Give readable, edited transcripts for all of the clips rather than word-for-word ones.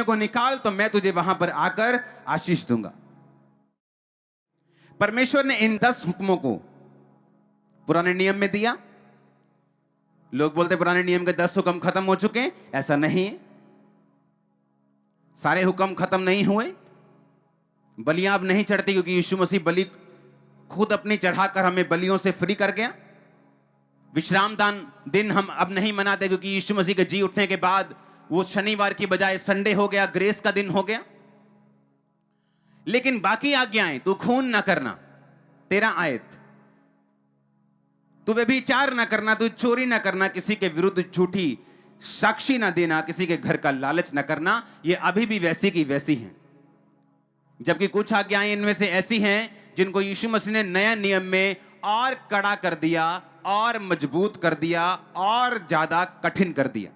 को निकाल तो मैं तुझे वहां पर आकर आशीष दूंगा। परमेश्वर ने इन 10 हुक्मों को पुराने नियम में दिया। लोग बोलते पुराने नियम के 10 हुक्म खत्म हो चुके हैं, ऐसा नहीं है। सारे हुक्म खत्म नहीं हुए। बलियां अब नहीं चढ़ती क्योंकि यीशु मसीह बलि खुद अपनी चढ़ाकर हमें बलियों से फ्री कर गया। विश्राम दान दिन हम अब नहीं मनाते क्योंकि यीशु मसीह के जी उठने के बाद वो शनिवार की बजाय संडे हो गया, ग्रेस का दिन हो गया। लेकिन बाकी आज्ञाएं, तू खून ना करना 13 आयत, तू व्यभिचार ना करना, तू चोरी ना करना, किसी के विरुद्ध झूठी साक्षी ना देना, किसी के घर का लालच ना करना, ये अभी भी वैसी की वैसी हैं। जबकि कुछ आज्ञाएं इनमें से ऐसी हैं जिनको यीशु मसीह ने नया नियम में और कड़ा कर दिया और मजबूत कर दिया और ज्यादा कठिन कर दिया।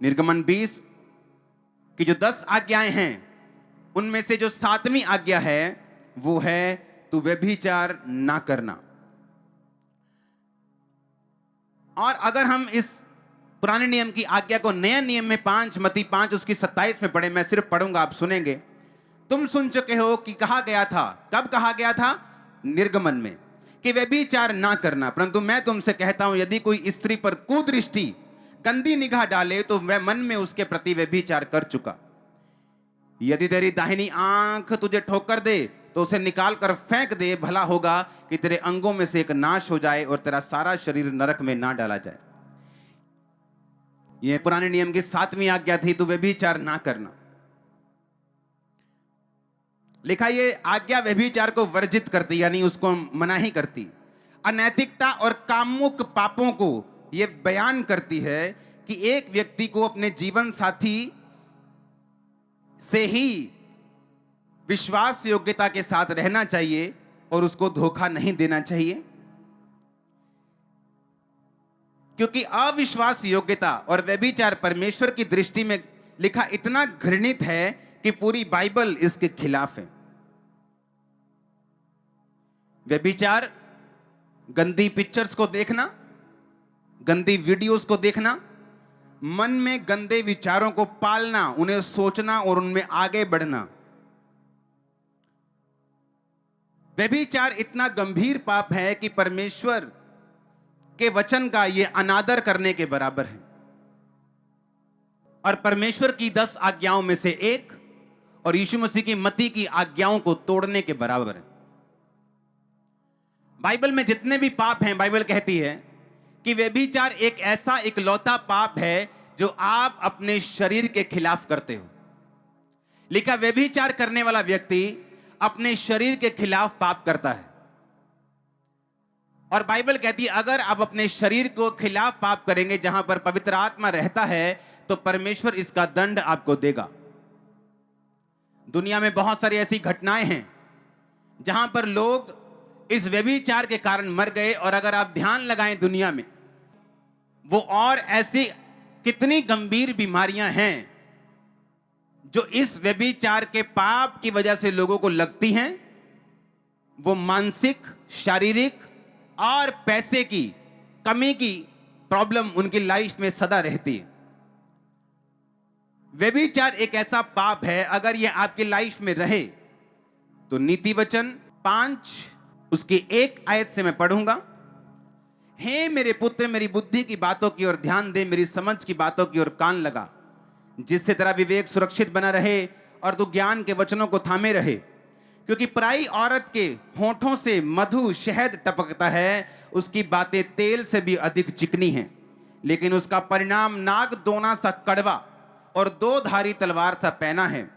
निर्गमन 20 की जो 10 आज्ञाएं हैं उनमें से जो 7वीं आज्ञा है वो है तू व्यभिचार ना करना। और अगर हम इस पुराने नियम की आज्ञा को नया नियम में 5 मत्ती 5 उसकी 27 में पढ़े, मैं सिर्फ पढ़ूंगा, आप सुनेंगे। तुम सुन चुके हो कि कहा गया था, कब कहा गया था? निर्गमन में, कि व्यभिचार ना करना, परंतु मैं तुमसे कहता हूं यदि कोई स्त्री पर कुदृष्टि गंदी निगाह डाले तो वह मन में उसके प्रति व्यभिचार कर चुका। यदि तेरी दाहिनी आंख तुझे ठोकर दे तो उसे निकाल कर फेंक दे, भला होगा कि तेरे अंगों में से एक नाश हो जाए और तेरा सारा शरीर नरक में ना डाला जाए। यह पुराने नियम की 7वीं आज्ञा थी, तू व्यभिचार ना करना। लिखा ये आज्ञा व्यभिचार को वर्जित करती, यानी उसको मनाही करती। अनैतिकता और कामुक पापों को यह बयान करती है कि एक व्यक्ति को अपने जीवन साथी से ही विश्वास योग्यता के साथ रहना चाहिए और उसको धोखा नहीं देना चाहिए, क्योंकि अविश्वास योग्यता और व्यभिचार परमेश्वर की दृष्टि में लिखा इतना घृणित है कि पूरी बाइबल इसके खिलाफ है। व्यभिचार गंदी पिक्चर्स को देखना, गंदी वीडियोस को देखना, मन में गंदे विचारों को पालना, उन्हें सोचना और उनमें आगे बढ़ना। व्यभिचार इतना गंभीर पाप है कि परमेश्वर के वचन का यह अनादर करने के बराबर है और परमेश्वर की 10 आज्ञाओं में से एक और यीशु मसीह की मत्ती की आज्ञाओं को तोड़ने के बराबर है। बाइबल में जितने भी पाप हैं, बाइबल कहती है कि व्यभिचार एक ऐसा इकलौता पाप है जो आप अपने शरीर के खिलाफ करते हो। लिखा व्यभिचार करने वाला व्यक्ति अपने शरीर के खिलाफ पाप करता है और बाइबल कहती है अगर आप अपने शरीर को खिलाफ पाप करेंगे जहां पर पवित्र आत्मा रहता है तो परमेश्वर इसका दंड आपको देगा। दुनिया में बहुत सारी ऐसी घटनाएं हैं जहां पर लोग इस व्यभिचार के कारण मर गए और अगर आप ध्यान लगाएं दुनिया में वो और ऐसी कितनी गंभीर बीमारियां हैं जो इस व्यभिचार के पाप की वजह से लोगों को लगती हैं। वो मानसिक, शारीरिक और पैसे की कमी की प्रॉब्लम उनकी लाइफ में सदा रहती है। व्यभिचार एक ऐसा पाप है, अगर यह आपकी लाइफ में रहे तो नीति वचन 5 उसकी 1 आयत से मैं पढ़ूंगा। हे मेरे पुत्र, मेरी बुद्धि की बातों की ओर ध्यान दे, मेरी समझ की बातों की ओर कान लगा, जिससे तेरा विवेक सुरक्षित बना रहे और तू ज्ञान के वचनों को थामे रहे। क्योंकि पराई औरत के होठों से मधु शहद टपकता है, उसकी बातें तेल से भी अधिक चिकनी हैं, लेकिन उसका परिणाम नाग दोना सा कड़वा और 2 धारी तलवार सा पैना है।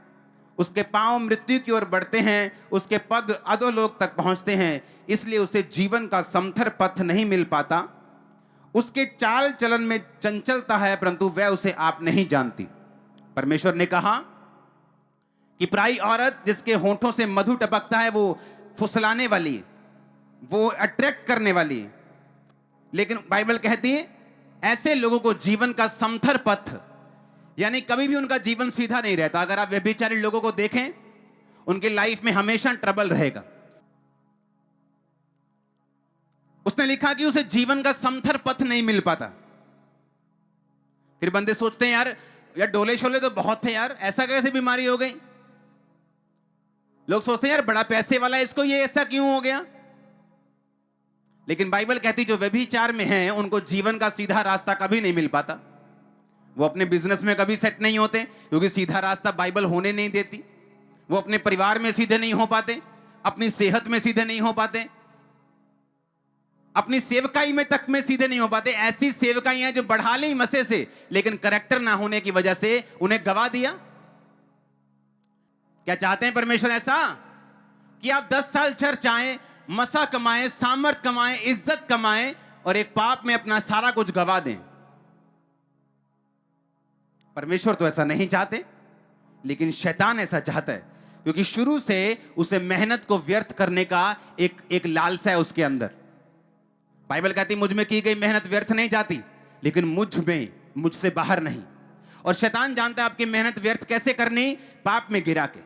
उसके पांव मृत्यु की ओर बढ़ते हैं, उसके पग अधोलोक तक पहुंचते हैं, इसलिए उसे जीवन का समथर पथ नहीं मिल पाता। उसके चाल चलन में चंचलता है, परंतु वह उसे आप नहीं जानती। परमेश्वर ने कहा कि पराई औरत जिसके होठों से मधु टपकता है वो फुसलाने वाली, वो अट्रैक्ट करने वाली, लेकिन बाइबल कहती है ऐसे लोगों को जीवन का समथर पथ, यानी कभी भी उनका जीवन सीधा नहीं रहता। अगर आप व्यभिचारी लोगों को देखें उनकी लाइफ में हमेशा ट्रबल रहेगा। उसने लिखा कि उसे जीवन का समथर पथ नहीं मिल पाता। फिर बंदे सोचते हैं यार यार डोले शोले तो बहुत थे यार, ऐसा कैसे बीमारी हो गई? लोग सोचते हैं यार बड़ा पैसे वाला है, इसको ये ऐसा क्यों हो गया? लेकिन बाइबल कहती जो व्यभिचार में हैं उनको जीवन का सीधा रास्ता कभी नहीं मिल पाता। वो अपने बिजनेस में कभी सेट नहीं होते क्योंकि सीधा रास्ता बाइबल होने नहीं देती। वो अपने परिवार में सीधे नहीं हो पाते, अपनी सेहत में सीधे नहीं हो पाते, अपनी सेवकाई में तक में सीधे नहीं हो पाते। ऐसी सेवकाई हैं जो बढ़ा ली मसे से, लेकिन करेक्टर ना होने की वजह से उन्हें गवा दिया। क्या चाहते हैं परमेश्वर? ऐसा कि आप 10 साल चर्च आए, मसा कमाएं, सामर्थ कमाएं, इज्जत कमाएं और एक पाप में अपना सारा कुछ गवा दें। परमेश्वर तो ऐसा नहीं चाहते, लेकिन शैतान ऐसा चाहता है क्योंकि शुरू से उसे मेहनत को व्यर्थ करने का एक लालसा है उसके अंदर। बाइबल कहती मुझ में की गई मेहनत व्यर्थ नहीं जाती, लेकिन मुझसे बाहर नहीं। और शैतान जानता है आपकी मेहनत व्यर्थ कैसे करनी, पाप में गिरा के।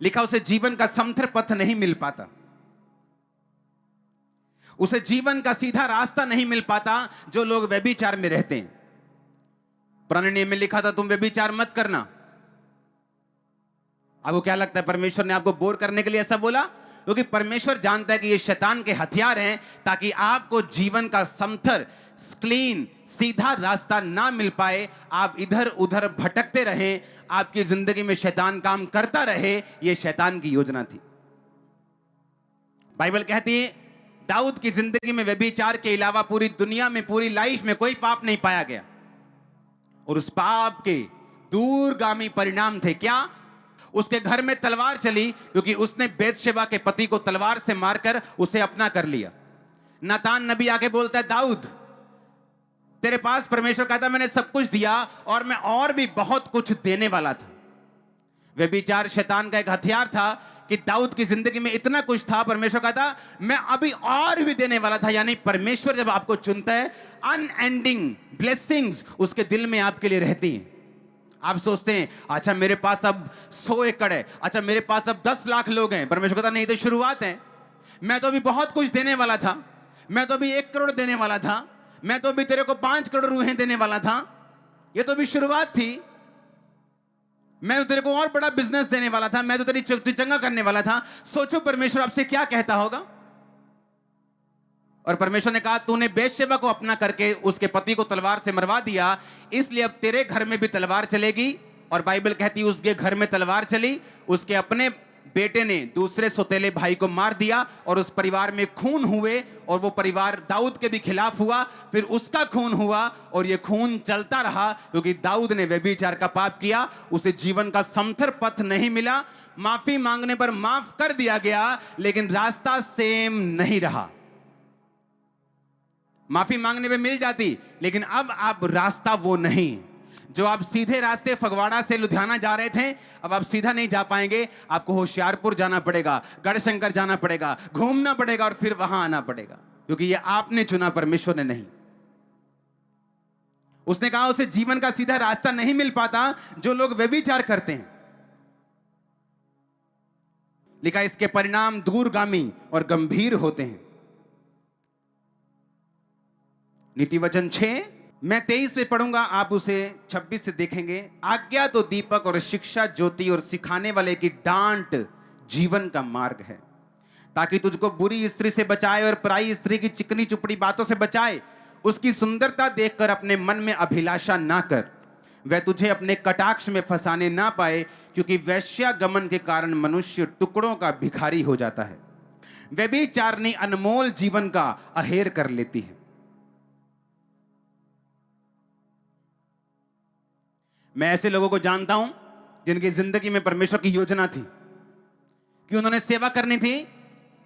लिखा उसे जीवन का समथर पथ नहीं मिल पाता, उसे जीवन का सीधा रास्ता नहीं मिल पाता जो लोग व्यभिचार में रहते हैं। पुराने नियम में लिखा था तुम व्यभिचार मत करना। आपको क्या लगता है परमेश्वर ने आपको बोर करने के लिए ऐसा बोला? क्योंकि परमेश्वर जानता है कि ये शैतान के हथियार हैं ताकि आपको जीवन का समथर क्लीन सीधा रास्ता ना मिल पाए, आप इधर उधर भटकते रहें, आपकी जिंदगी में शैतान काम करता रहे। यह शैतान की योजना थी। बाइबल कहती है दाऊद की जिंदगी में व्यभिचार के अलावा पूरी दुनिया में, पूरी लाइफ में कोई पाप नहीं पाया गया। और उस पाप के दूरगामी परिणाम थे क्या? उसके घर में तलवार चली क्योंकि उसने बेतशेबा के पति को तलवार से मारकर उसे अपना कर लिया। नातान नबी आके बोलता है दाऊद तेरे पास परमेश्वर कहता मैंने सब कुछ दिया और मैं और भी बहुत कुछ देने वाला था। व्यभिचार शैतान का एक हथियार था कि दाऊद की जिंदगी में इतना कुछ था, परमेश्वर कहता मैं अभी और भी देने वाला था। यानी परमेश्वर जब आपको चुनता है, अनएंडिंग ब्लेसिंग्स उसके दिल में आपके लिए रहती हैं। आप सोचते हैं अच्छा मेरे पास अब 100 एकड़ है, अच्छा मेरे पास अब 10 लाख लोग हैं। परमेश्वर कहता नहीं, तो शुरुआत है। मैं तो अभी बहुत कुछ देने वाला था, मैं तो अभी 1 करोड़ देने वाला था, मैं तो अभी तेरे को 5 करोड़ रूहें देने वाला था। ये तो अभी शुरुआत थी। मैं तो तेरे को और बड़ा बिजनेस देने वाला था, मैं तो तेरी चंगा करने वाला था। सोचो परमेश्वर आपसे क्या कहता होगा। और परमेश्वर ने कहा तूने बेतशेबा को अपना करके उसके पति को तलवार से मरवा दिया, इसलिए अब तेरे घर में भी तलवार चलेगी। और बाइबल कहती उसके घर में तलवार चली, उसके अपने बेटे ने दूसरे सौतेले भाई को मार दिया और उस परिवार में खून हुए और वो परिवार दाऊद के भी खिलाफ हुआ, फिर उसका खून हुआ और ये खून चलता रहा क्योंकि दाऊद ने व्यभिचार का पाप किया। उसे जीवन का समथर पथ नहीं मिला। माफी मांगने पर माफ कर दिया गया, लेकिन रास्ता सेम नहीं रहा। माफी मांगने पे मिल जाती, लेकिन अब आप रास्ता वो नहीं जो आप सीधे रास्ते फगवाड़ा से लुधियाना जा रहे थे, अब आप सीधा नहीं जा पाएंगे। आपको होशियारपुर जाना पड़ेगा, गढ़शंकर जाना पड़ेगा, घूमना पड़ेगा और फिर वहां आना पड़ेगा, क्योंकि ये आपने चुना, परमेश्वर ने नहीं। उसने कहा उसे जीवन का सीधा रास्ता नहीं मिल पाता जो लोग व्यभिचार करते हैं। लिखा इसके परिणाम दूरगामी और गंभीर होते हैं। नीति वचन 6 मैं 23 में पढ़ूंगा, आप उसे 26 से देखेंगे। आज्ञा तो दीपक और शिक्षा ज्योति और सिखाने वाले की डांट जीवन का मार्ग है, ताकि तुझको बुरी स्त्री से बचाए और पराई स्त्री की चिकनी चुपड़ी बातों से बचाए। उसकी सुंदरता देखकर अपने मन में अभिलाषा ना कर, वह तुझे अपने कटाक्ष में फंसाने ना पाए, क्योंकि वैश्यागमन के कारण मनुष्य टुकड़ों का भिखारी हो जाता है। व्यभिचारिणी अनमोल जीवन का अहेर कर लेती है। मैं ऐसे लोगों को जानता हूं जिनकी जिंदगी में परमेश्वर की योजना थी कि उन्होंने सेवा करनी थी,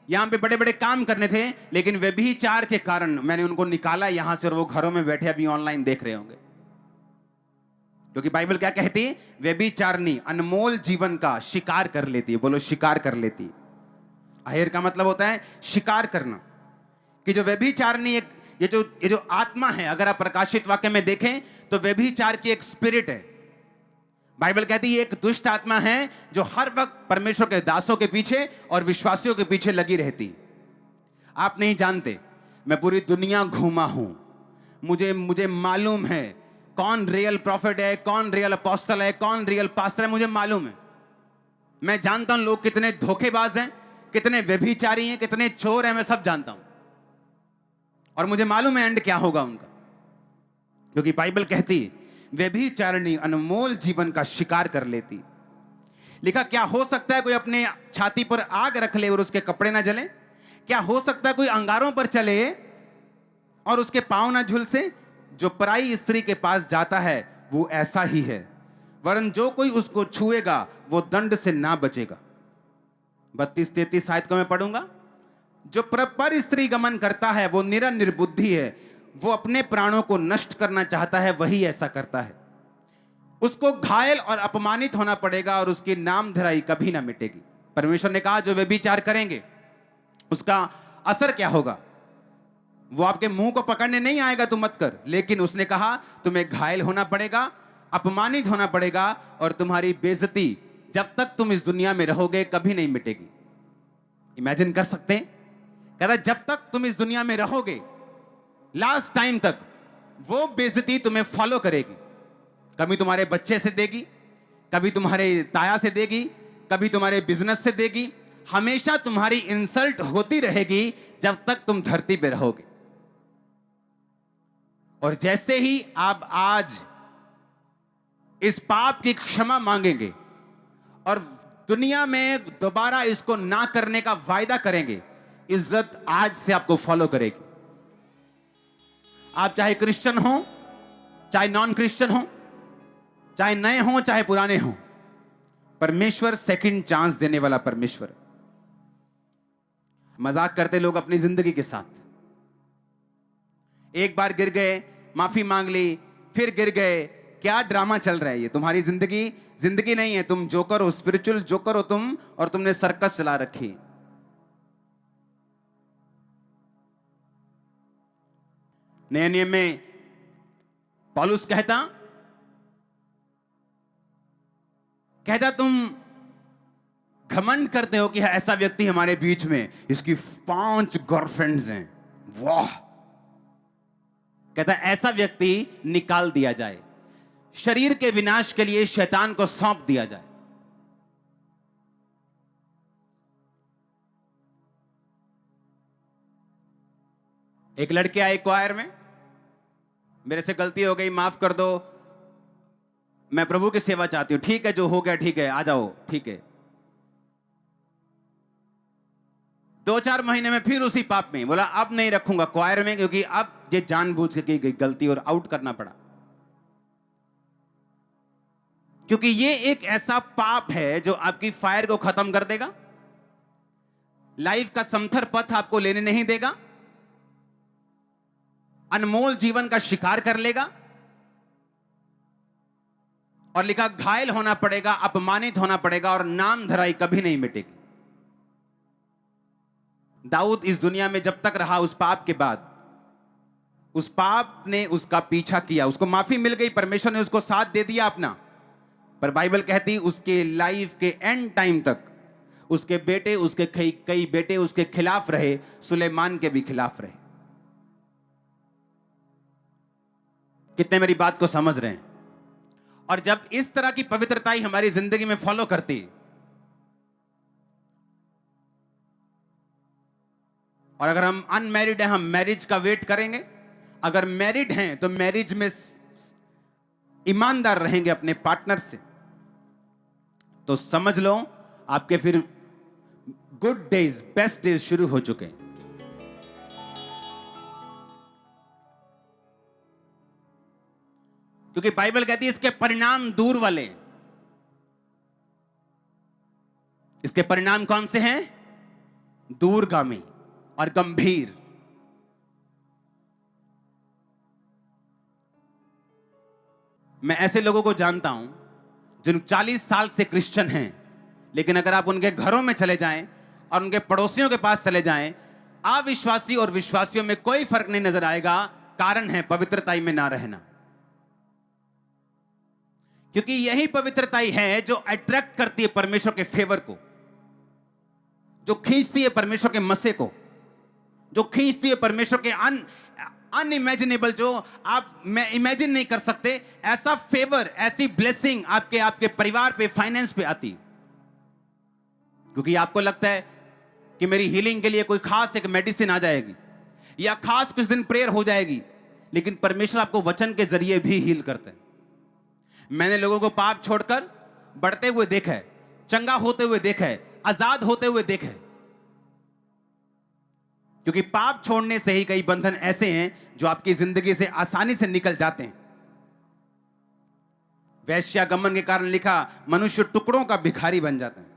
यहां पे बड़े बड़े काम करने थे, लेकिन व्यभिचार के कारण मैंने उनको निकाला यहां से और वो घरों में बैठे अभी ऑनलाइन देख रहे होंगे। क्योंकि बाइबल क्या कहती है? व्यभिचारिणी अनमोल जीवन का शिकार कर लेती है। बोलो शिकार कर लेती है। अहेर का मतलब होता है शिकार करना। कि जो व्यभिचारिणी ये जो आत्मा है, अगर आप प्रकाशित वाक्य में देखें तो व्यभिचार की एक स्पिरिट है। बाइबल कहती है एक दुष्ट आत्मा है जो हर वक्त परमेश्वर के दासों के पीछे और विश्वासियों के पीछे लगी रहती। आप नहीं जानते, मैं पूरी दुनिया घूमा हूं, मुझे मालूम है कौन रियल प्रॉफिट है, कौन रियल अपोस्टल है, कौन रियल पास्टर है, मुझे मालूम है। मैं जानता हूं लोग कितने धोखेबाज हैं, कितने व्यभिचारी हैं, कितने चोर हैं, मैं सब जानता हूं। और मुझे मालूम है एंड क्या होगा उनका, क्योंकि बाइबल कहती व्यभिचारिणी अनमोल जीवन का शिकार कर लेती। लिखा क्या हो सकता है कोई अपने छाती पर आग रख ले और उसके कपड़े ना जले? क्या हो सकता है कोई अंगारों पर चले और उसके पांव ना झुलसे? जो पराई स्त्री के पास जाता है वो ऐसा ही है, वरन जो कोई उसको छुएगा वो दंड से ना बचेगा। 32-33 आयत को मैं पढ़ूंगा। जो पर स्त्री गमन करता है वो निर्बुद्धि है, वो अपने प्राणों को नष्ट करना चाहता है, वही ऐसा करता है। उसको घायल और अपमानित होना पड़ेगा और उसकी नामधराई कभी ना मिटेगी। परमेश्वर ने कहा जो व्यभिचार करेंगे उसका असर क्या होगा? वो आपके मुंह को पकड़ने नहीं आएगा, तू मत कर, लेकिन उसने कहा तुम्हें घायल होना पड़ेगा, अपमानित होना पड़ेगा और तुम्हारी बेइज्जती जब तक तुम इस दुनिया में रहोगे कभी नहीं मिटेगी। इमेजिन कर सकते हैं, कहता जब तक तुम इस दुनिया में रहोगे लास्ट टाइम तक वो बेइज्जती तुम्हें फॉलो करेगी। कभी तुम्हारे बच्चे से देगी, कभी तुम्हारे ताया से देगी, कभी तुम्हारे बिजनेस से देगी, हमेशा तुम्हारी इंसल्ट होती रहेगी जब तक तुम धरती पे रहोगे। और जैसे ही आप आज इस पाप की क्षमा मांगेंगे और दुनिया में दोबारा इसको ना करने का वायदा करेंगे, इज्जत आज से आपको फॉलो करेगी। आप चाहे क्रिश्चियन हो, चाहे नॉन क्रिश्चियन हो, चाहे नए हो चाहे पुराने हो, परमेश्वर सेकंड चांस देने वाला परमेश्वर। मजाक करते लोग अपनी जिंदगी के साथ, एक बार गिर गए, माफी मांग ली, फिर गिर गए, क्या ड्रामा चल रहा है ये? तुम्हारी जिंदगी नहीं है, तुम जोकर हो, स्पिरिचुअल जोकर हो तुम, और तुमने सर्कस चला रखी। नए नियम में पौलुस कहता तुम घमंड करते हो कि ऐसा व्यक्ति हमारे बीच में, इसकी 5 गर्लफ्रेंड्स हैं, वाह। कहता ऐसा व्यक्ति निकाल दिया जाए, शरीर के विनाश के लिए शैतान को सौंप दिया जाए। एक लड़के आए क्वायर में, मेरे से गलती हो गई, माफ कर दो, मैं प्रभु की सेवा चाहती हूं। ठीक है, जो हो गया ठीक है, आ जाओ, ठीक है। 2-4 महीने में फिर उसी पाप में, बोला अब नहीं रखूंगा क्वायर में, क्योंकि अब ये जानबूझ के की गई गलती और आउट करना पड़ा। क्योंकि ये एक ऐसा पाप है जो आपकी फायर को खत्म कर देगा, लाइफ का समथर पथ आपको लेने नहीं देगा, अनमोल जीवन का शिकार कर लेगा। और लिखा घायल होना पड़ेगा, अपमानित होना पड़ेगा और नाम धराई कभी नहीं मिटेगी। दाऊद इस दुनिया में जब तक रहा, उस पाप के बाद उस पाप ने उसका पीछा किया, उसको माफी मिल गई, परमेश्वर ने उसको साथ दे दिया अपना, पर बाइबल कहती उसके लाइफ के एंड टाइम तक उसके बेटे, उसके कई बेटे उसके खिलाफ रहे, सुलेमान के भी खिलाफ रहे। कितने मेरी बात को समझ रहे हैं? और जब इस तरह की पवित्रता ही हमारी जिंदगी में फॉलो करती, और अगर हम अनमैरिड हैं, हम मैरिज का वेट करेंगे, अगर मैरिड हैं तो मैरिज में ईमानदार रहेंगे अपने पार्टनर से, तो समझ लो आपके फिर गुड डेज, बेस्ट डेज शुरू हो चुके हैं। क्योंकि बाइबल कहती है इसके परिणाम दूर वाले। इसके परिणाम कौन से हैं? दूरगामी और गंभीर। मैं ऐसे लोगों को जानता हूं जिन 40 साल से क्रिश्चियन हैं, लेकिन अगर आप उनके घरों में चले जाएं और उनके पड़ोसियों के पास चले जाएं, अविश्वासी और विश्वासियों में कोई फर्क नहीं नजर आएगा। कारण है पवित्रता में ना रहना। क्योंकि यही पवित्रता है जो अट्रैक्ट करती है परमेश्वर के फेवर को, जो खींचती है परमेश्वर के मसे को, जो खींचती है परमेश्वर के अनइमेजिनेबल, जो आप मैं इमेजिन नहीं कर सकते, ऐसा फेवर, ऐसी ब्लेसिंग आपके आपके परिवार पे, फाइनेंस पे आती। क्योंकि आपको लगता है कि मेरी हीलिंग के लिए कोई खास एक मेडिसिन आ जाएगी या खास कुछ दिन प्रेयर हो जाएगी, लेकिन परमेश्वर आपको वचन के जरिए भी हील करते हैं। मैंने लोगों को पाप छोड़कर बढ़ते हुए देखा है, चंगा होते हुए देखा है, आजाद होते हुए देखा है। क्योंकि पाप छोड़ने से ही कई बंधन ऐसे हैं जो आपकी जिंदगी से आसानी से निकल जाते हैं। वैश्यागमन के कारण लिखा, मनुष्य टुकड़ों का भिखारी बन जाता है।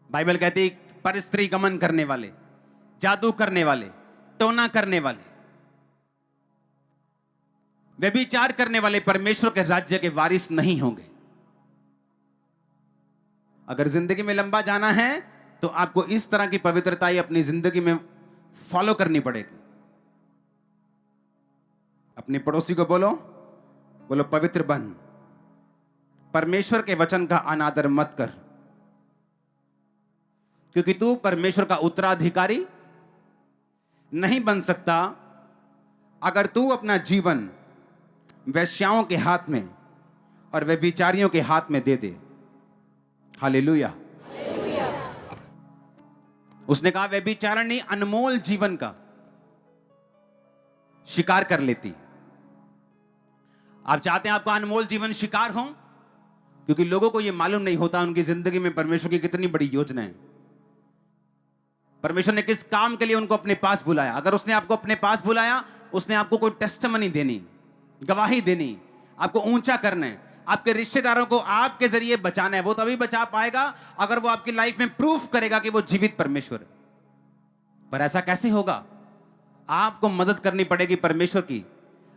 बाइबल कहती है पर स्त्री गमन करने वाले, जादू करने वाले, टोना करने वाले, व्यभिचार करने वाले परमेश्वर के राज्य के वारिस नहीं होंगे। अगर जिंदगी में लंबा जाना है तो आपको इस तरह की पवित्रता ही अपनी जिंदगी में फॉलो करनी पड़ेगी। अपने पड़ोसी को बोलो, बोलो पवित्र बन। परमेश्वर के वचन का अनादर मत कर, क्योंकि तू परमेश्वर का उत्तराधिकारी नहीं बन सकता अगर तू अपना जीवन वैश्याओं के हाथ में और व्यभिचारियों के हाथ में दे दे। हालेलुया। उसने कहा व्यभिचारिणी अनमोल जीवन का शिकार कर लेती। आप चाहते हैं आपका अनमोल जीवन शिकार हो? क्योंकि लोगों को यह मालूम नहीं होता उनकी जिंदगी में परमेश्वर की कितनी बड़ी योजना है, परमेश्वर ने किस काम के लिए उनको अपने पास बुलाया। अगर उसने आपको अपने पास बुलाया, उसने आपको कोई टेस्टिमनी देनी, गवाही देनी, आपको ऊंचा करना है, आपके रिश्तेदारों को आपके जरिए बचाना है। वो तभी बचा पाएगा अगर वो आपकी लाइफ में प्रूफ करेगा कि वो जीवित परमेश्वर है। पर ऐसा कैसे होगा? आपको मदद करनी पड़ेगी परमेश्वर की,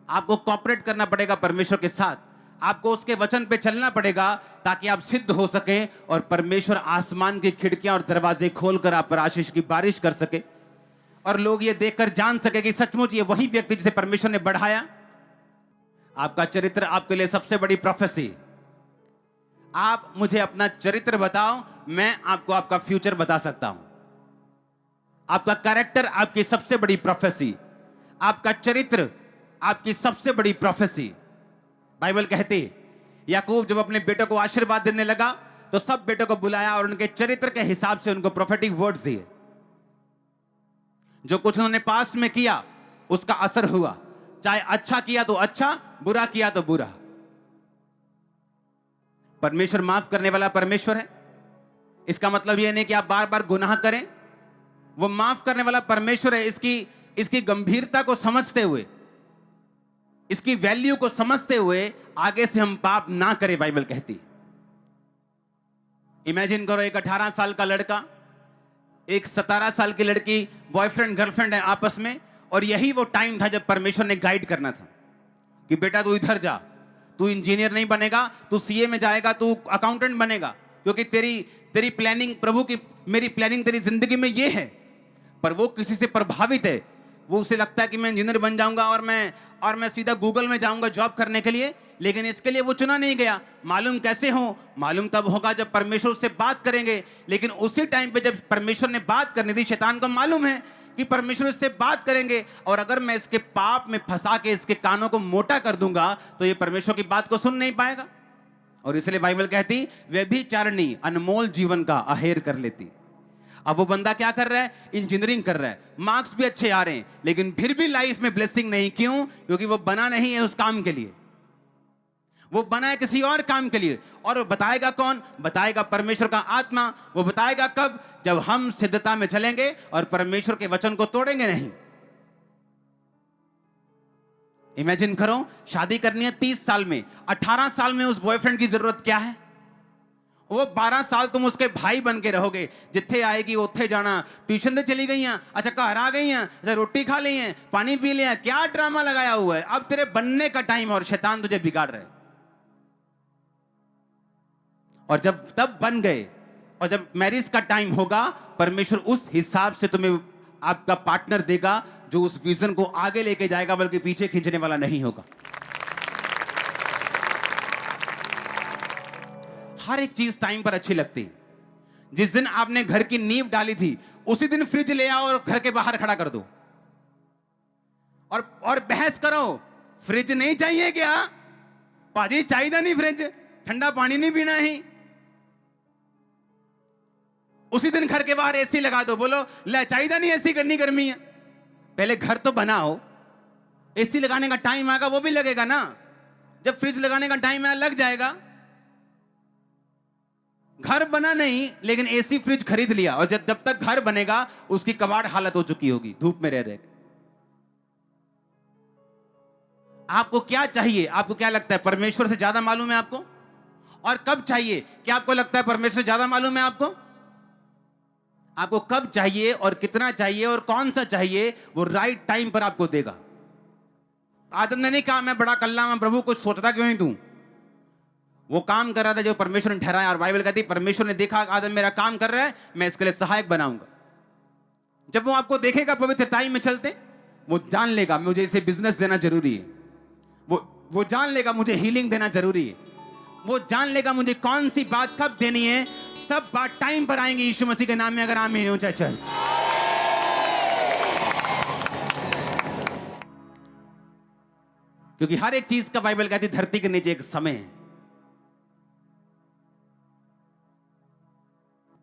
आपको कॉपरेट करना पड़ेगा परमेश्वर के साथ, आपको उसके वचन पे चलना पड़ेगा ताकि आप सिद्ध हो सके और परमेश्वर आसमान की खिड़कियां और दरवाजे खोलकर आप पर आशीष की बारिश कर सके और लोग ये देखकर जान सके कि सचमुच ये वही व्यक्ति जिसे परमेश्वर ने बढ़ाया। आपका चरित्र आपके लिए सबसे बड़ी प्रोफेसी। आप मुझे अपना चरित्र बताओ, मैं आपको आपका फ्यूचर बता सकता हूं। आपका कैरेक्टर आपकी सबसे बड़ी प्रोफेसी, आपका चरित्र आपकी सबसे बड़ी प्रोफेसी। बाइबल कहती है याकूब जब अपने बेटों को आशीर्वाद देने लगा तो सब बेटों को बुलाया और उनके चरित्र के हिसाब से उनको प्रोफेटिक वर्ड्स दिए। जो कुछ उन्होंने पास्ट में किया उसका असर हुआ, चाहे अच्छा किया तो अच्छा, बुरा किया तो बुरा। परमेश्वर माफ करने वाला परमेश्वर है। इसका मतलब यह नहीं कि आप बार बार गुनाह करें, वो माफ करने वाला परमेश्वर है। इसकी गंभीरता को समझते हुए, इसकी वैल्यू को समझते हुए आगे से हम पाप ना करें। बाइबल कहती, इमेजिन करो एक 18 साल का लड़का, एक 17 साल की लड़की, बॉयफ्रेंड गर्लफ्रेंड है आपस में, और यही वो टाइम था जब परमेश्वर ने गाइड करना था कि बेटा तू इधर जा, तू इंजीनियर नहीं बनेगा, तू सीए में जाएगा, तू अकाउंटेंट बनेगा, क्योंकि तेरी प्लानिंग, प्रभु की मेरी प्लानिंग तेरी जिंदगी में ये है। पर वो किसी से प्रभावित है, वो उसे लगता है कि मैं इंजीनियर बन जाऊंगा और मैं सीधा गूगल में जाऊंगा जॉब करने के लिए, लेकिन इसके लिए वो चुना नहीं गया। मालूम कैसे हो? मालूम तब होगा जब परमेश्वर उससे बात करेंगे। लेकिन उसी टाइम पे जब परमेश्वर ने बात करनी थी, शैतान को मालूम है कि परमेश्वर इससे बात करेंगे और अगर मैं इसके पाप में फंसा के इसके कानों को मोटा कर दूंगा तो ये परमेश्वर की बात को सुन नहीं पाएगा। और इसलिए बाइबल कहती व्यभिचारिणी अनमोल जीवन का अहेर कर लेती। अब वो बंदा क्या कर रहा है? इंजीनियरिंग कर रहा है, मार्क्स भी अच्छे आ रहे हैं, लेकिन फिर भी लाइफ में ब्लेसिंग नहीं। क्यों? क्योंकि वो बना नहीं है उस काम के लिए, वो बना है किसी और काम के लिए। और वो बताएगा कौन? बताएगा परमेश्वर का आत्मा। वो बताएगा कब? जब हम सिद्धता में चलेंगे और परमेश्वर के वचन को तोड़ेंगे नहीं। इमेजिन करो, शादी करनी है 30 साल में, 18 साल में उस बॉयफ्रेंड की जरूरत क्या है? वो 12 साल तुम उसके भाई बन के रहोगे, जिथे आएगी उथे जाना, ट्यूशन से चली गई हैं, अच्छा घर आ गई हैं, अच्छा रोटी खा ली है, पानी पी लिया, क्या ड्रामा लगाया हुआ है। अब तेरे बनने का टाइम और शैतान तुझे बिगाड़ रहा है। और जब तब बन गए और जब मैरिज का टाइम होगा, परमेश्वर उस हिसाब से तुम्हें आपका पार्टनर देगा जो उस विजन को आगे लेके जाएगा, बल्कि पीछे खींचने वाला नहीं होगा। हर एक चीज टाइम पर अच्छी लगती, जिस दिन आपने घर की नींव डाली थी उसी दिन फ्रिज ले आओ और घर के बाहर खड़ा कर दो और बहस करो, फ्रिज नहीं चाहिए क्या पाजी? चाहिए नहीं फ्रिज, ठंडा पानी नहीं पीना ही। उसी दिन घर के बाहर एसी लगा दो, बोलो ले चाहिए नहीं एसी, करनी गर्मी है। पहले घर तो बनाओ, एसी लगाने का टाइम आएगा वो भी लगेगा ना, जब फ्रिज लगाने का टाइम आया लग जाएगा। घर बना नहीं लेकिन एसी फ्रिज खरीद लिया, और जब तक घर बनेगा उसकी कबाड़ हालत हो चुकी होगी धूप में रह रहे। आपको क्या चाहिए? आपको क्या लगता है परमेश्वर से ज्यादा मालूम है आपको? और कब चाहिए? क्या आपको लगता है परमेश्वर से ज्यादा मालूम है आपको? आपको कब चाहिए और कितना चाहिए और कौन सा चाहिए वो राइट टाइम पर आपको देगा। आदम ने नहीं कहा मैं बड़ा कल्ला मैं प्रभु कुछ सोचता क्यों नहीं तू, वो काम कर रहा था जो परमेश्वर ने ठहराया। और बाइबल कहती है परमेश्वर ने देखा आदम मेरा काम कर रहा है, मैं इसके लिए सहायक बनाऊंगा। जब वो आपको देखेगा पवित्रताई में चलते, वो जान लेगा मुझे इसे बिजनेस देना जरूरी है, वो जान लेगा मुझे हीलिंग देना जरूरी है, वो जान लेगा मुझे कौन सी बात कब देनी है। सब बात टाइम पर आएंगी यीशु मसीह के नाम में। अगर आमीन हो चाहे चर्च। क्योंकि हर एक चीज का बाइबल कहती है धरती के नीचे एक समय है।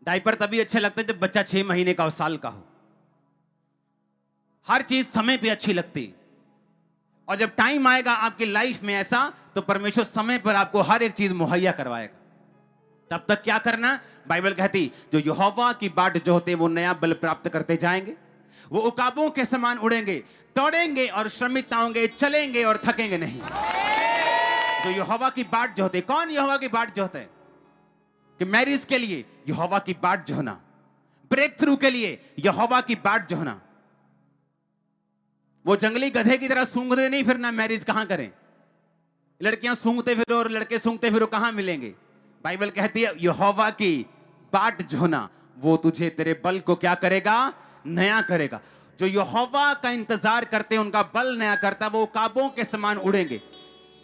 डायपर तभी अच्छे लगते जब बच्चा 6 महीने का हो, साल का हो। हर चीज समय पे अच्छी लगती, और जब टाइम आएगा आपकी लाइफ में ऐसा, तो परमेश्वर समय पर आपको हर एक चीज मुहैया करवाएगा। तब तक क्या करना? बाइबल कहती जो यहोवा की बाट जोहते वो नया बल प्राप्त करते जाएंगे, वो उकाबों के समान उड़ेंगे, दौड़ेंगे और श्रमित होंगे, चलेंगे और थकेंगे नहीं। जो यहोवा की बाट जोहते, कौन यहोवा की बाट जोहते हैं? कि मैरिज के लिए यहोवा की बाट जोहना, ब्रेक थ्रू के लिए यहोवा की बाट जोहना। वो जंगली गधे की तरह सूंघते नहीं फिरना, मैरिज कहां करें? लड़कियां सूंघते फिरो और लड़के सूंघते फिरो, कहां मिलेंगे? बाइबल कहती है यहोवा की बाट जोहना, वो तुझे तेरे बल को क्या करेगा? नया करेगा। जो यहोवा का इंतजार करते हैं उनका बल नया करता, वो काबों के समान उड़ेंगे।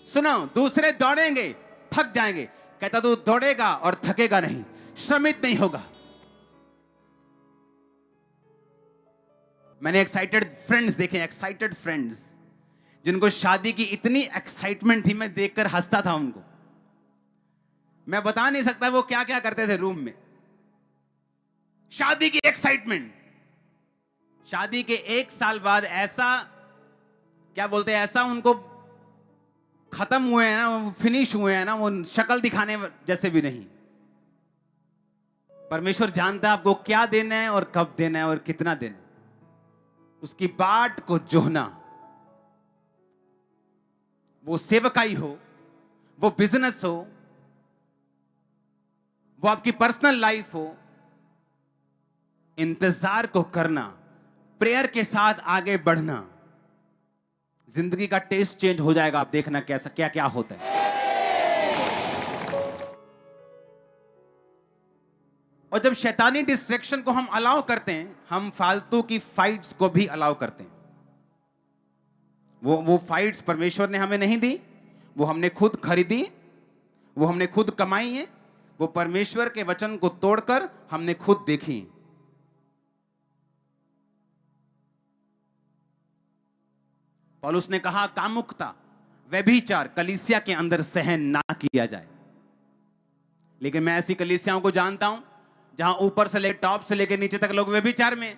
सुनो, दूसरे दौड़ेंगे थक जाएंगे, कहता तू दौड़ेगा और थकेगा नहीं, श्रमित नहीं होगा। मैंने एक्साइटेड फ्रेंड्स देखे, एक्साइटेड फ्रेंड्स जिनको शादी की इतनी एक्साइटमेंट थी, मैं देखकर हंसता था उनको। मैं बता नहीं सकता वो क्या क्या करते थे रूम में। शादी की एक्साइटमेंट। शादी के 1 साल बाद ऐसा क्या बोलते हैं, ऐसा उनको खत्म हुए हैं ना, वो फिनिश हुए हैं ना, वो शक्ल दिखाने जैसे भी नहीं। परमेश्वर जानता है आपको क्या देना है और कब देना है और कितना देना है। उसकी बाट को जोहना, वो सेवकाई हो, वो बिजनेस हो, वो आपकी पर्सनल लाइफ हो, इंतजार को करना, प्रेयर के साथ आगे बढ़ना, जिंदगी का टेस्ट चेंज हो जाएगा। आप देखना कैसा क्या क्या होता है। और जब शैतानी डिस्ट्रैक्शन को हम अलाउ करते हैं, हम फालतू की फाइट्स को भी अलाउ करते हैं। वो फाइट्स परमेश्वर ने हमें नहीं दी, वो हमने खुद खरीदी, वो हमने खुद कमाई है, वो परमेश्वर के वचन को तोड़कर हमने खुद देखी। पौलुस ने कहा कामुकता, व्यभिचार कलीसिया के अंदर सहन ना किया जाए। लेकिन मैं ऐसी कलीसियाओं को जानता हूं जहां ऊपर से लेकर टॉप से लेकर नीचे तक लोग व्यभिचार में।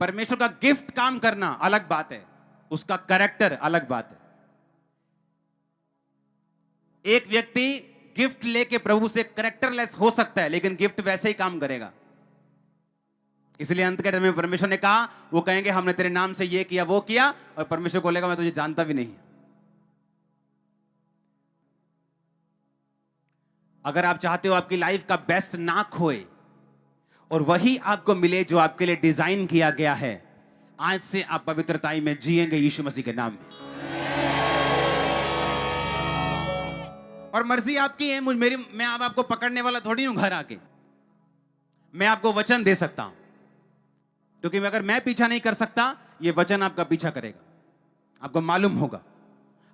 परमेश्वर का गिफ्ट काम करना अलग बात है, उसका कैरेक्टर अलग बात है। एक व्यक्ति गिफ्ट लेके प्रभु से कैरेक्टरलेस हो सकता है, लेकिन गिफ्ट वैसे ही काम करेगा। इसलिए अंत के में परमेश्वर ने कहा, वो कहेंगे हमने तेरे नाम से ये किया वो किया, और परमेश्वर बोलेगा मैं तुझे जानता भी नहीं। अगर आप चाहते हो आपकी लाइफ का बेस्ट ना खोए और वही आपको मिले जो आपके लिए डिजाइन किया गया है, आज से आप पवित्रताई में जिएंगे यीशु मसीह के नाम में। और मर्जी आपकी है, मैं अब आपको पकड़ने वाला थोड़ी हूं घर आके। मैं आपको वचन दे सकता हूं, क्योंकि अगर मैं पीछा नहीं कर सकता, ये वचन आपका पीछा करेगा। आपको मालूम होगा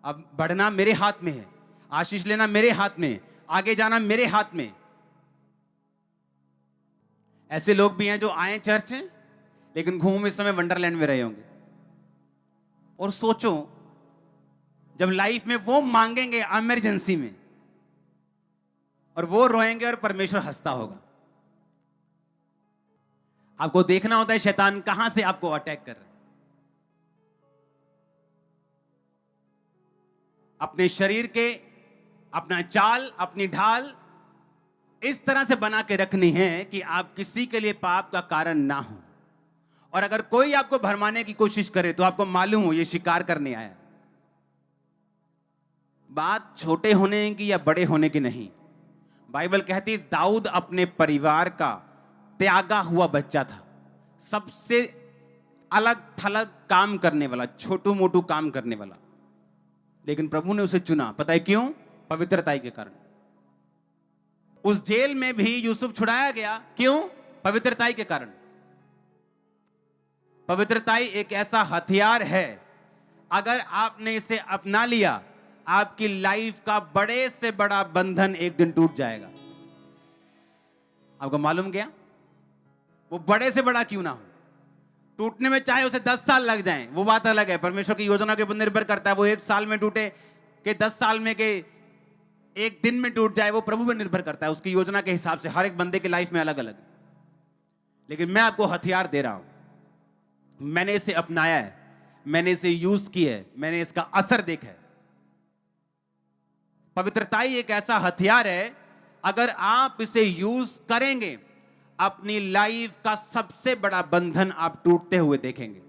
अब बढ़ना मेरे हाथ में है, आशीष लेना मेरे हाथ में, आगे जाना मेरे हाथ में। ऐसे लोग भी हैं जो आए चर्च लेकिन घूम इस समय वंडरलैंड में रहे होंगे। और सोचो जब लाइफ में वो मांगेंगे इमरजेंसी में, और वो रोएंगे और परमेश्वर हंसता होगा। आपको देखना होता है शैतान कहां से आपको अटैक कर रहा है। अपने शरीर के अपना चाल, अपनी ढाल इस तरह से बना के रखनी है कि आप किसी के लिए पाप का कारण ना हो। और अगर कोई आपको भरमाने की कोशिश करे तो आपको मालूम हो ये शिकार करने आया। बात छोटे होने की या बड़े होने की नहीं। बाइबल कहती दाऊद अपने परिवार का त्यागा हुआ बच्चा था, सबसे अलग थलग काम करने वाला, छोटू मोटू काम करने वाला, लेकिन प्रभु ने उसे चुना। पता है क्यों? पवित्रताई के कारण। उस जेल में भी यूसुफ छुड़ाया गया, क्यों? पवित्रताई के कारण। पवित्रताई एक ऐसा हथियार है, अगर आपने इसे अपना लिया आपकी लाइफ का बड़े से बड़ा बंधन एक दिन टूट जाएगा। आपको मालूम क्या? वो बड़े से बड़ा क्यों ना हो, टूटने में चाहे उसे 10 साल लग जाएं, वो बात अलग है। परमेश्वर की योजना के ऊपर निर्भर करता है। वो 1 साल में टूटे कि 10 साल में के 1 दिन में टूट जाए, वो प्रभु पर निर्भर करता है। उसकी योजना के हिसाब से हर एक बंदे की लाइफ में अलग अलग है। लेकिन मैं आपको हथियार दे रहा हूं, मैंने इसे अपनाया है, मैंने इसे यूज किया है, मैंने इसका असर देखा है। पवित्रताई एक ऐसा हथियार है, अगर आप इसे यूज करेंगे अपनी लाइफ का सबसे बड़ा बंधन आप टूटते हुए देखेंगे।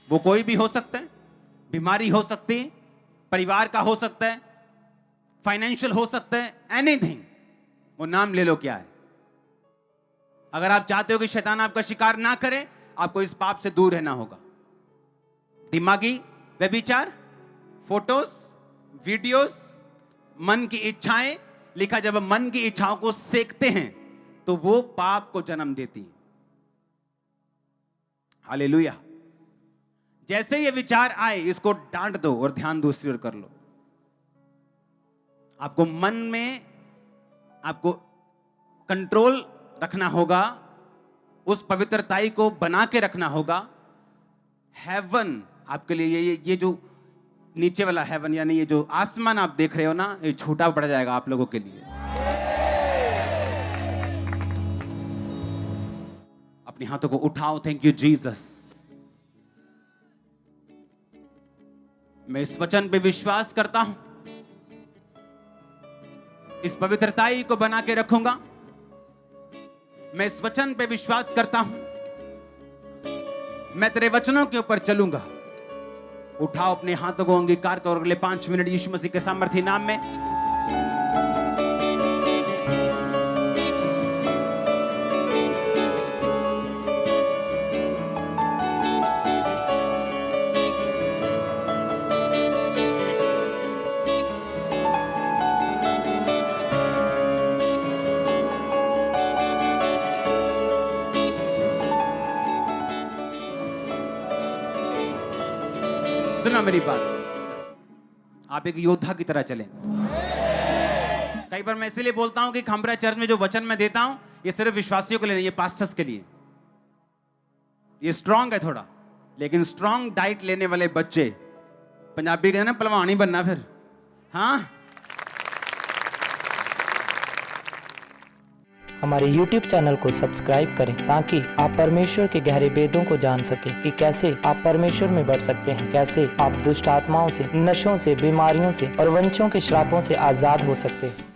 वो कोई भी हो सकता है, बीमारी हो सकती है, परिवार का हो सकता है, फाइनेंशियल हो सकता है, एनीथिंग। वो नाम ले लो क्या है। अगर आप चाहते हो कि शैतान आपका शिकार ना करे, आपको इस पाप से दूर रहना होगा। दिमागी व्यभिचार, फोटोज, वीडियोस, मन की इच्छाएं। लिखा जब मन की इच्छाओं को सेकते हैं तो वो पाप को जन्म देती है। हालेलुया। जैसे ये विचार आए इसको डांट दो और ध्यान दूसरी ओर कर लो। आपको मन में आपको कंट्रोल रखना होगा, उस पवित्रताई को बना के रखना होगा। हेवन आपके लिए ये जो नीचे वाला हेवन यानी ये जो आसमान आप देख रहे हो ना, ये छोटा पड़ जाएगा आप लोगों के लिए। अपने हाथों को उठाओ। Thank you Jesus. मैं इस वचन पे विश्वास करता हूं, इस पवित्रताई को बना के रखूंगा। मैं इस वचन पे विश्वास करता हूं, मैं तेरे वचनों के ऊपर चलूंगा। उठाओ अपने हाथों को, अंगीकार करो। अगले 5 मिनट यीशु मसीह के सामर्थी नाम में सुना मेरी बात। आप एक योद्धा की तरह चलें। कई बार मैं इसीलिए बोलता हूं कि खंबरा चर्च में जो वचन मैं देता हूं ये सिर्फ विश्वासियों के लिए नहीं, ये पास्टर्स के लिए। ये स्ट्रांग है थोड़ा, लेकिन स्ट्रांग डाइट लेने वाले बच्चे, पंजाबी कहते हैं ना पहलवान ही बनना फिर। हाँ, हमारे YouTube चैनल को सब्सक्राइब करें ताकि आप परमेश्वर के गहरे भेदों को जान सकें कि कैसे आप परमेश्वर में बढ़ सकते हैं, कैसे आप दुष्ट आत्माओं से, नशों से, बीमारियों से और वंशों के श्रापों से आजाद हो सकते हैं।